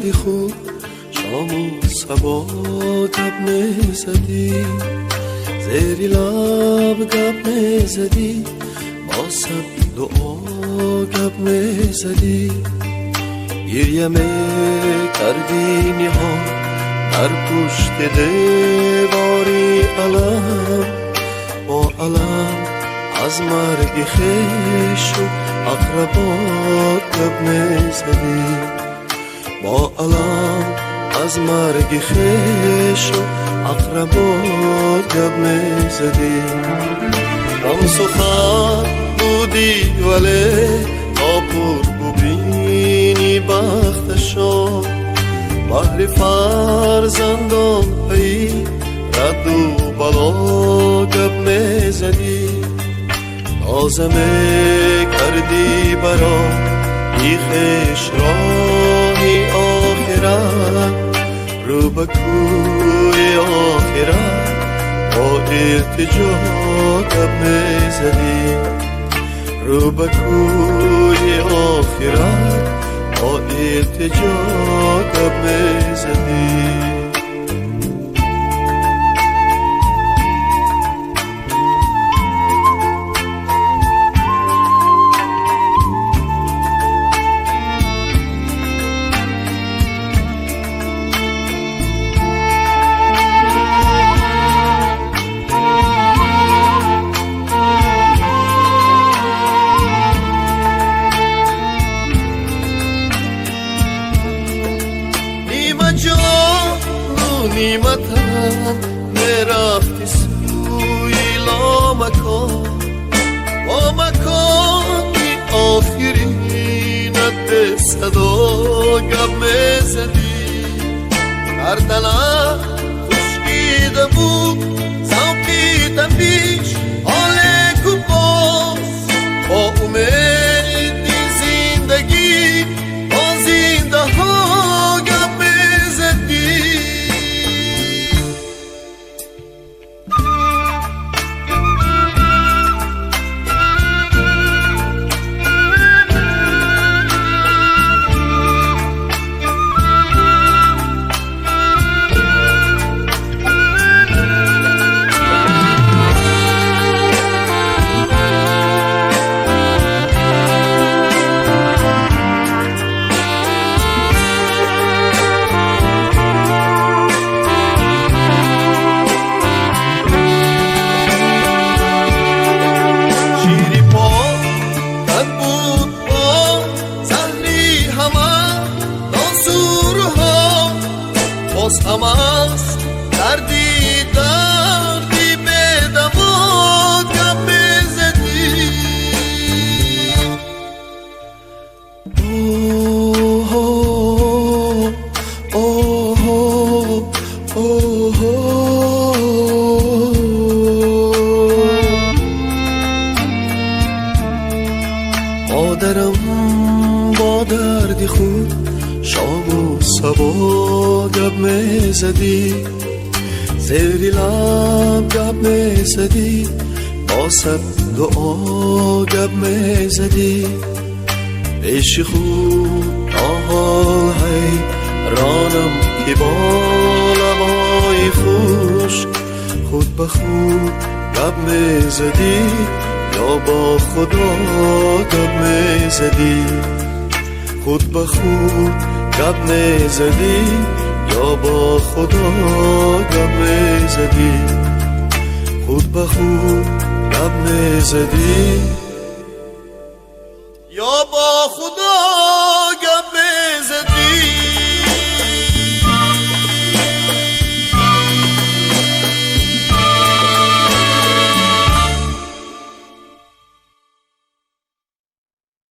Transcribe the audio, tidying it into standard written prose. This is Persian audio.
دردی خون شام و صبا گپ میزدی، زیری لب گپ میزدی، با سب دعا گپ میزدی. گریه میکردی نهان در پشت دیواری علم، با علم از مرگ خویش و اقربات گپ میزدی، با علم از مرگ خویش و اقربات گپ میزدی. هم سخن بودی ولی تا پر ببینی بختشان، بحر فرزندان پی رد و بلا گپ میزدی. نازه میکردی برا ای خویش راهی آخرت، رو به کوی آخرت با التجا گپ میزدی، رو به کوی آخرت با التجا گپ میزدی. نیمتن میرفتی سوی لامکان، با مکانی آخرینت به صدا گپ میزدی. هر دلم خشکیده بود زوقی تپیش حال کو باز، با امید زندگی با زنده ها گپ میزدی. باز هم از دردی دردی به دوا گپ میزدی. مادرم با دردی خون شام و صبا گپ میزدی، زیری لب گپ میزدی، با سب دعا گپ میزدی. پیش خود آحال حیرانم که با لبای خوش خود به خود گپ میزدی، یا با خدا گپ میزدی. خود به خود گپ میزدی یا با خدا گپ میزدی، خود به خود گپ میزدی.